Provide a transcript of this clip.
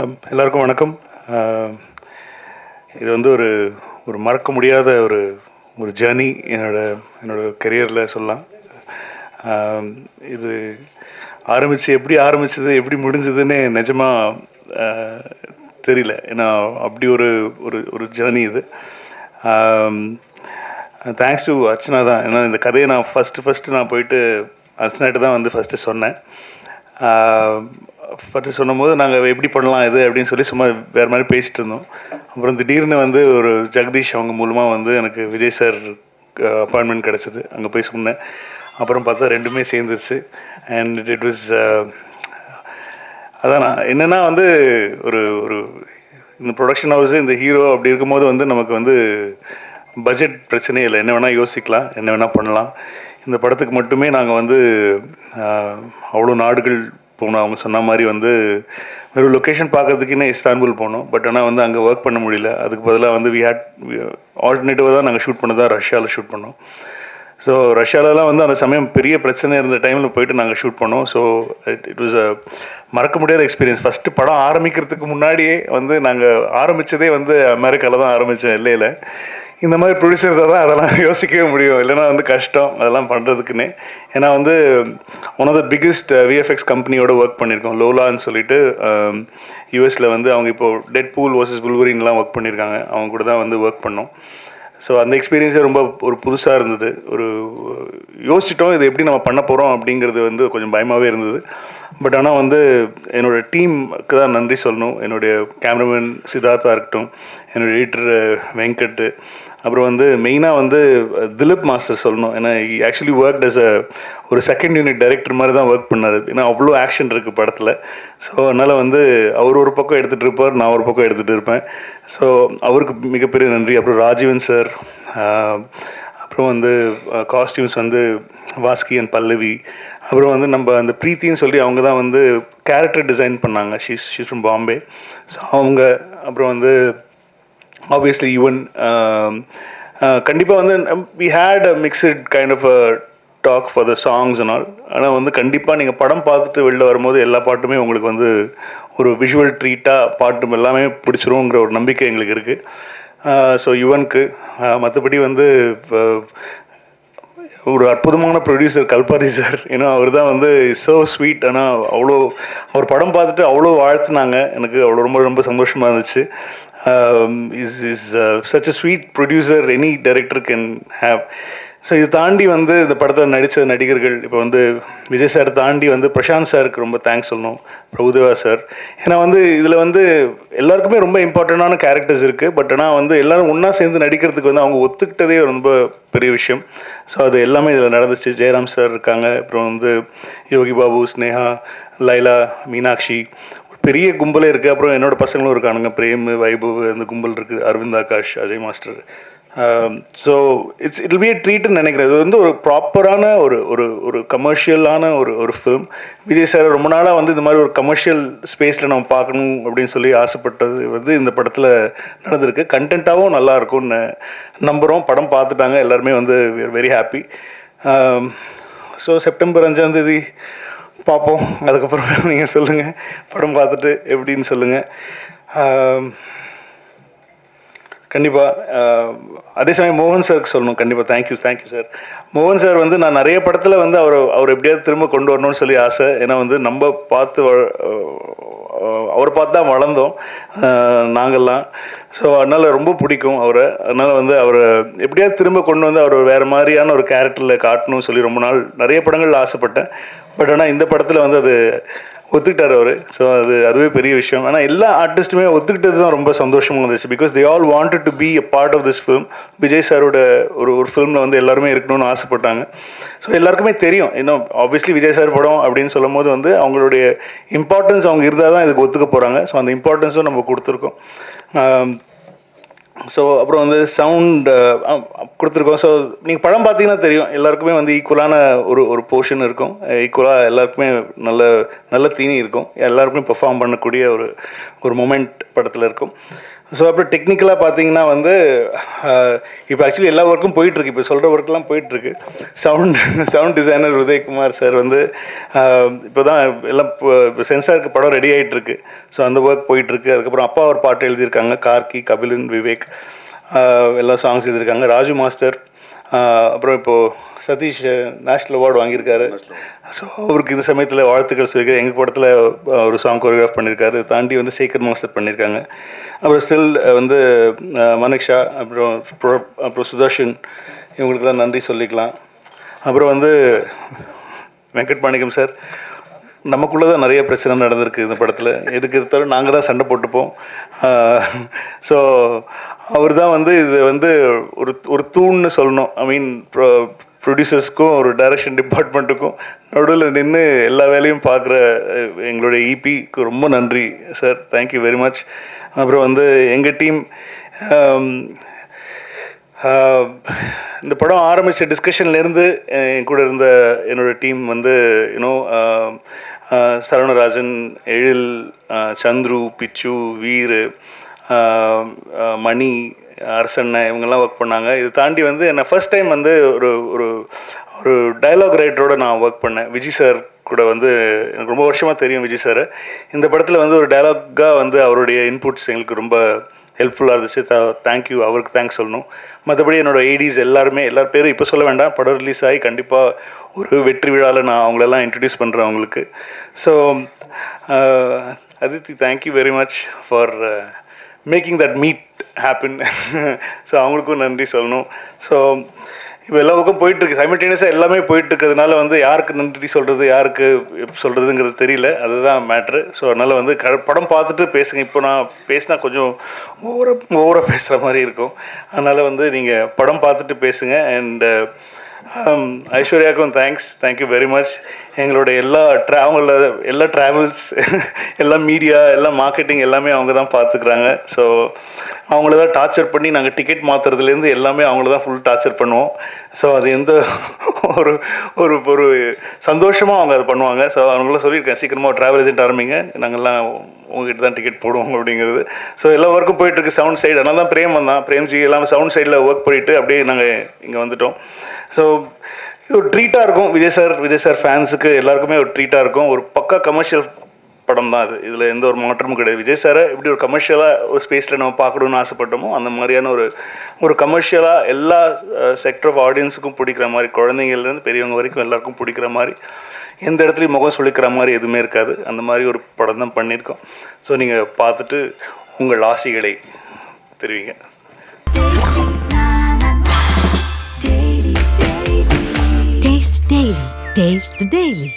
எல்லாருக்கும் வணக்கம். அம், இது வந்து ஒரு ஒரு மறக்க முடியாத ஒரு ஒரு ஜேர்னி என்னோட கெரியரில் சொல்லலாம். அம், இது எப்படி ஆரம்பிச்சது, எப்படி முடிஞ்சதுன்னு நிஜமாக தெரியல. ஏன்னா அப்படி ஒரு ஒரு ஒரு ஜேர்னி இது. தேங்க்ஸ் டு அர்ச்சனா தான். ஏன்னா இந்த கதையை நான் ஃபஸ்ட்டு நான் போயிட்டு அர்ச்சனாட்ட தான் வந்து ஃபஸ்ட்டு சொன்னேன். ஃபஸ்ட்டு சொன்னபோது நாங்கள் எப்படி பண்ணலாம் இது அப்படின்னு சொல்லி சும்மா வேறு மாதிரி பேசிகிட்டு இருந்தோம். அப்புறம் திடீர்னு வந்து ஒரு ஜெகதீஷ் அவங்க மூலமாக வந்து எனக்கு விஜய் சார் அப்பாயின்மெண்ட் கிடச்சிது. அங்கே போய் சொன்னேன். அப்புறம் பார்த்தா ரெண்டுமே சேர்ந்துருச்சு. அண்ட் இட் வாஸ் அதான் நான் என்னென்னா வந்து ஒரு ஒரு இந்த ப்ரொடக்ஷன் ஹவுஸு இந்த ஹீரோ அப்படி இருக்கும்போது வந்து நமக்கு வந்து பட்ஜெட் பிரச்சனையே இல்லை. என்ன வேணால் யோசிக்கலாம், என்ன வேணால் பண்ணலாம். இந்த படத்துக்கு மட்டுமே நாங்கள் வந்து அவ்வளோ நாடுகள் போனோம். அவங்க சொன்ன மாதிரி வந்து வெறும் லொக்கேஷன் பார்க்கறதுக்குன்னே இஸ்தான்புல் போனோம். பட் ஆனால் வந்து அங்கே ஒர்க் பண்ண முடியல. அதுக்கு பதிலாக வந்து ஆல்டர்னேட்டிவாக தான் நாங்கள் ஷூட் பண்ணதான் ரஷ்யாவில் ஷூட் பண்ணோம். ஸோ ரஷ்யாவிலலாம் வந்து அந்த சமயம் பெரிய பிரச்சனை இருந்த டைமில் போயிட்டு நாங்கள் ஷூட் பண்ணோம். ஸோ இட் வாஸ் அ மறக்க முடியாத எக்ஸ்பீரியன்ஸ். ஃபஸ்ட்டு படம் ஆரம்பிக்கிறதுக்கு முன்னாடியே வந்து நாங்கள் ஆரம்பித்ததே வந்து அமெரிக்காவில் தான் ஆரம்பித்தோம், எல்லையில். இந்த மாதிரி ப்ரொடியூசர் தான் அதெல்லாம் யோசிக்கவே முடியும், இல்லைன்னா வந்து கஷ்டம் அதெல்லாம் பண்ணுறதுக்குன்னு. ஏன்னா வந்து one of the biggest VFX கம்பெனியோட ஒர்க் பண்ணியிருக்கோம், லோலான்னு சொல்லிட்டு. யூஎஸில் வந்து அவங்க இப்போது டெட் பூல் வர்சஸ் புல்வரின்லாம் ஒர்க் பண்ணியிருக்காங்க. அவங்க கூட தான் வந்து ஒர்க் பண்ணோம். ஸோ அந்த எக்ஸ்பீரியன்ஸே ரொம்ப ஒரு புதுசாக இருந்தது. ஒரு யோசிச்சிட்டோம் இது எப்படி நம்ம பண்ண போகிறோம் அப்படிங்கிறது வந்து கொஞ்சம் பயமாகவே இருந்தது. பட் ஆனால் வந்து என்னோடய டீமுக்கு தான் நன்றி சொல்லணும். என்னுடைய கேமராமேன் சித்தார்த்தா இருக்கட்டும், என்னோடய எடிட்டர் வெங்கட், அப்புறம் வந்து மெயினாக வந்து திலீப் மாஸ்டர் சொல்லணும். ஏன்னா ஆக்சுவலி ஒர்க் அஸ் ஒரு செகண்ட் யூனிட் டைரக்டர் மாதிரி தான் ஒர்க் பண்ணார். ஏன்னா அவ்வளோ ஆக்ஷன் இருக்குது படத்தில். ஸோ அதனால் வந்து அவர் ஒரு பக்கம் எடுத்துகிட்டு இருப்பார், நான் ஒரு பக்கம் எடுத்துகிட்டு இருப்பேன். ஸோ அவருக்கு மிகப்பெரிய நன்றி. அப்புறம் ராஜீவன் சார், அப்புறம் வந்து காஸ்டியூம்ஸ் வந்து வாஸ்கி அண்ட் பல்லவி, அப்புறம் வந்து நம்ம அந்த ப்ரீத்தின்னு சொல்லி அவங்க தான் வந்து கேரக்டர் டிசைன் பண்ணாங்க. She's from Bombay. ஸோ அவங்க, அப்புறம் வந்து ஆப்வியஸ்லி யுவன். கண்டிப்பாக வந்து we had a mixed kind of a talk for the songs and all. ஆனால் வந்து கண்டிப்பாக நீங்கள் படம் பார்த்துட்டு வெளில வரும்போது எல்லா பாட்டுமே உங்களுக்கு வந்து ஒரு விஷுவல் ட்ரீட்டாக பாட்டு எல்லாமே பிடிச்சிருங்கிற ஒரு நம்பிக்கை எங்களுக்கு இருக்குது. ஸோ யுவனுக்கு. மற்றபடி வந்து ஒரு அற்புதமான ப்ரொடியூசர் கல்பாதி சார். ஏன்னா அவர் தான் வந்து ஸோ ஸ்வீட். ஆனால் அவ்வளோ அவர் படம் பார்த்துட்டு அவ்வளோ வாழ்த்துனாங்க. எனக்கு அவ்வளோ ரொம்ப ரொம்ப சந்தோஷமாக இருந்துச்சு. Is such a sweet producer any director can have. So இது தாண்டி வந்து இந்த படத்தில் நடித்த நடிகர்கள், இப்போ வந்து விஜய் சார் தாண்டி வந்து பிரசாந்த் சாருக்கு ரொம்ப தேங்க்ஸ் சொல்லணும், பிரபுதேவா சார். ஏன்னா வந்து இதில் வந்து எல்லாருக்குமே ரொம்ப இம்பார்ட்டண்டான கேரக்டர்ஸ் இருக்குது. பட் ஆனால் வந்து எல்லோரும் ஒன்றா சேர்ந்து நடிக்கிறதுக்கு வந்து அவங்க ஒத்துக்கிட்டதே ரொம்ப பெரிய விஷயம். ஸோ அது எல்லாமே இதில் நடந்துச்சு. ஜெயராம் சார் இருக்காங்க, அப்புறம் வந்து யோகி பாபு, ஸ்னேகா, லைலா, மீனாட்சி, பெரிய கும்பலே இருக்குது. அப்புறம் என்னோடய பசங்களும் இருக்கானுங்க, பிரேம், வைபவ், அந்த கும்பல் இருக்குது, Aravind Akash, Ajay master. So it's be a ட்ரீட்னு நினைக்கிறேன். இது வந்து ஒரு ப்ராப்பரான ஒரு ஒரு ஒரு கமர்ஷியலான ஒரு ஃபிலிம். விஜய் சார் ரொம்ப நாளாக வந்து இந்த மாதிரி ஒரு கமர்ஷியல் ஸ்பேஸில் நம்ம பார்க்கணும் அப்படின்னு சொல்லி ஆசைப்பட்டது வந்து இந்த படத்தில் நடந்திருக்கு. கண்டென்ட்டாகவும் நல்லா இருக்கும்னு நம்புகிறோம். படம் பார்த்துட்டாங்க எல்லாருமே, வந்து வெரி ஹாப்பி. ஸோ செப்டம்பர் 5 பார்ப்போம். அதுக்கப்புறம் நீங்கள் சொல்லுங்கள், படம் பார்த்துட்டு எப்படின்னு சொல்லுங்கள். கண்டிப்பாக. அதே சமயம் மோகன் சாருக்கு சொல்லணும், கண்டிப்பாக தேங்க்யூ சார். மோகன் சார் வந்து நான் நிறைய படத்தில் வந்து அவர் எப்படியாவது திரும்ப கொண்டு வரணும்னு சொல்லி ஆசை. ஏன்னா வந்து நம்ம அவரை பார்த்து தான் வளர்ந்தோம் நாங்கள்லாம். ஸோ அதனால் ரொம்ப பிடிக்கும் அவரை. அதனால் வந்து அவரை எப்படியாவது திரும்ப கொண்டு வந்து அவர் வேறு மாதிரியான ஒரு கேரக்டரில் காட்டணும்னு சொல்லி ரொம்ப நாள் நிறைய படங்களில் ஆசைப்பட்டேன். பட் ஆனால் இந்த படத்தில் வந்து அது ஒத்துக்கிட்டார் அவர். ஸோ அதுவே பெரிய விஷயம். ஆனால் எல்லா ஆர்டிஸ்ட்டுமே ஒத்துக்கிட்டது தான் ரொம்ப சந்தோஷமாக இருந்துச்சு. Because they all wanted to be a part of this film. Vijay சாரோட ஒரு ஃபிலிமில் வந்து எல்லாருமே இருக்கணும்னு ஆசைப்பட்டாங்க. ஸோ எல்லாருக்குமே தெரியும், இன்னும் ஆப்வியஸ்லி விஜய் சார் படம் அப்படின்னு சொல்லும் போது வந்து அவங்களுடைய இம்பார்ட்டன்ஸ் அவங்க இருந்தால் தான் இதுக்கு ஒத்துக்க போகிறாங்க. ஸோ அந்த இம்பார்ட்டன்ஸும் நம்ம கொடுத்துருக்கோம். ஸோ அப்புறம் வந்து சவுண்ட் கொடுத்துருக்கோம். ஸோ நீங்கள் படம் பார்த்தீங்கன்னா தெரியும், எல்லாருக்குமே வந்து ஈக்குவலான ஒரு போர்ஷன் இருக்கும். ஈக்குவலாக எல்லாருக்குமே நல்ல தீனி இருக்கும். எல்லாருக்குமே பெர்ஃபார்ம் பண்ணக்கூடிய ஒரு மொமெண்ட் படத்தில் இருக்கும். ஸோ அப்புறம் டெக்னிக்கலாக பார்த்தீங்கன்னா வந்து இப்போ ஆக்சுவலி எல்லா ஒர்க்கும் போயிட்டுருக்கு, இப்போ சொல்கிற ஒர்க்கெலாம் போயிட்டுருக்கு. சவுண்ட் டிசைனர் உதயகுமார் சார் வந்து இப்போ தான் எல்லாம் இப்போ சென்சாருக்கு படம் ரெடி ஆகிட்டுருக்கு. ஸோ அந்த ஒர்க் போயிட்டுருக்கு. அதுக்கப்புறம் அப்பா ஒரு பாட்டு எழுதியிருக்காங்க, கார்கி, கபிலன், விவேக் எல்லா சாங்ஸ் எழுதியிருக்காங்க. ராஜு மாஸ்டர், அப்புறம் இப்போது சதீஷ் நேஷ்னல் அவார்டு வாங்கியிருக்காரு. ஸோ அவருக்கு இந்த சமயத்தில் வாழ்த்துக்கள் சொல்லியிருக்காரு. எங்கள் படத்தில் ஒரு சாங் கோரியோகிராஃப் பண்ணியிருக்காரு. தாண்டி வந்து சேகர் மாஸ்டர் பண்ணியிருக்காங்க. அப்புறம் ஸ்டில் வந்து மனிஷா, அப்புறம் சுதர்ஷன், இவங்களுக்கெல்லாம் நன்றி சொல்லிக்கலாம். அப்புறம் வந்து வெங்கட் மாணிக்கம் சார், நமக்குள்ளே தான் நிறைய பிரச்சனை நடந்திருக்கு இந்த படத்தில். எதுக்கு தவிர நாங்கள் தான் சண்டை போட்டுப்போம். ஸோ அவர் தான் வந்து இது வந்து ஒரு தூண்னு சொல்லணும். ஐ மீன் ப்ரொடியூசர்ஸ்க்கும் ஒரு டைரக்ஷன் டிபார்ட்மெண்ட்டுக்கும் நடுவில் நின்று எல்லா வேலையும் பார்க்குற எங்களுடைய இபிக்கு ரொம்ப நன்றி சார், தேங்க்யூ வெரி மச். அப்புறம் வந்து எங்கள் டீம், இந்த படம் ஆரம்பித்த டிஸ்கஷன்லேருந்து என் கூட இருந்த என்னோடய டீம் வந்து யூனோ சரவணராஜன், எழில், சந்துரு, பிச்சு, வீர், மணி, அரசண்ண, இவங்கெல்லாம் ஒர்க் பண்ணாங்க. இது தாண்டி வந்து என்னை ஃபர்ஸ்ட் டைம் வந்து ஒரு ஒரு ஒரு டைலாக் ரைட்டரோட நான் ஒர்க் பண்ணேன். விஜய் சார் கூட வந்து எனக்கு ரொம்ப வருஷமாக தெரியும் விஜய் சார். இந்த படத்தில் வந்து ஒரு டைலாக்காக வந்து அவருடைய இன்புட்ஸ் எங்களுக்கு ரொம்ப ஹெல்ப்ஃபுல்லாக இருந்துச்சு. தேங்க்யூ, அவருக்கு தேங்க்ஸ் சொல்லணும். மற்றபடி என்னோடய ஏடிஸ் எல்லாருமே, எல்லார் பேரும் இப்போ சொல்ல வேண்டாம், படம் ரிலீஸ் ஆகி கண்டிப்பாக ஒரு வெற்றி விழாவில் நான் அவங்களெல்லாம் இன்ட்ரடியூஸ் பண்ணுறேன் அவங்களுக்கு. So Aditi, thank you very much for making that meet happen. So அவங்களுக்கும் நன்றி சொல்லணும். ஸோ இப்போ எல்லா பக்கம் போயிட்டுருக்கு, சைமல்டேனியஸாக எல்லாமே போயிட்டுருக்கிறதுனால வந்து யாருக்கு நன்றி சொல்கிறது, யாருக்கு சொல்கிறதுங்கிறது தெரியல. அதுதான் மேட்ரு. ஸோ அதனால் வந்து படம் பார்த்துட்டு பேசுங்க. இப்போ நான் பேசினா கொஞ்சம் ஓவராக பேசுகிற மாதிரி இருக்கும். அதனால் வந்து நீங்கள் படம் பார்த்துட்டு பேசுங்க. அண்ட் ஐஸ்வர்யாவுக்கும் தேங்க்யூ வெரி மச். எங்களோட அவங்களோட எல்லா ட்ராவல்ஸ், எல்லா மீடியா, எல்லா மார்க்கெட்டிங் எல்லாமே அவங்க தான் பார்த்துக்குறாங்க. ஸோ அவங்கள தான் டார்ச்சர் பண்ணி நாங்கள் டிக்கெட் மாற்றுறதுலேருந்து எல்லாமே அவங்கள தான் ஃபுல் டார்ச்சர் பண்ணுவோம். ஸோ அது எந்த ஒரு ஒரு சந்தோஷமாக அவங்க அதை பண்ணுவாங்க. ஸோ அவங்களாம் சொல்லியிருக்கேன், சீக்கிரமாக ட்ராவல் ஏஜென்ட் ஆரம்பிங்க, நாங்கள்லாம் உங்ககிட்ட தான் டிக்கெட் போடுவோம் அப்படிங்கிறது. ஸோ எல்லா ஒர்க்கும் போயிட்டுருக்கு சவுண்ட் சைடு. அதனால தான் பிரேம்ஜி எல்லாமே சவுண்ட் சைடில் ஒர்க் பண்ணிவிட்டு அப்படியே நாங்கள் இங்கே வந்துட்டோம். ஸோ இது ஒரு ட்ரீட்டாக இருக்கும். விஜய் சார் ஃபேன்ஸுக்கு எல்லாருக்குமே ஒரு ட்ரீட்டாக இருக்கும். ஒரு பக்கா கமர்ஷியல் படம் தான் அது, இதில் எந்த ஒரு மாற்றமும் கிடையாது. விஜய் சாரை எப்படி ஒரு கமர்ஷியலாக ஒரு ஸ்பேஸில் நம்ம பார்க்கணுன்னு ஆசைப்பட்டோமோ அந்த மாதிரியான ஒரு கமர்ஷியலாக எல்லா செக்டர் ஆஃப் ஆடியன்ஸுக்கும் பிடிக்கிற மாதிரி, குழந்தைங்கள்லேருந்து பெரியவங்க வரைக்கும் எல்லாருக்கும் பிடிக்கிற மாதிரி, எந்த இடத்துலையும் முகம் சொல்லிக்கிற மாதிரி எதுவுமே இருக்காது. அந்த மாதிரி ஒரு படம் தான் பண்ணியிருக்கோம். ஸோ நீங்கள் பார்த்துட்டு உங்கள் ஆசைகளை தெரிவிங்க. Taste the Daily.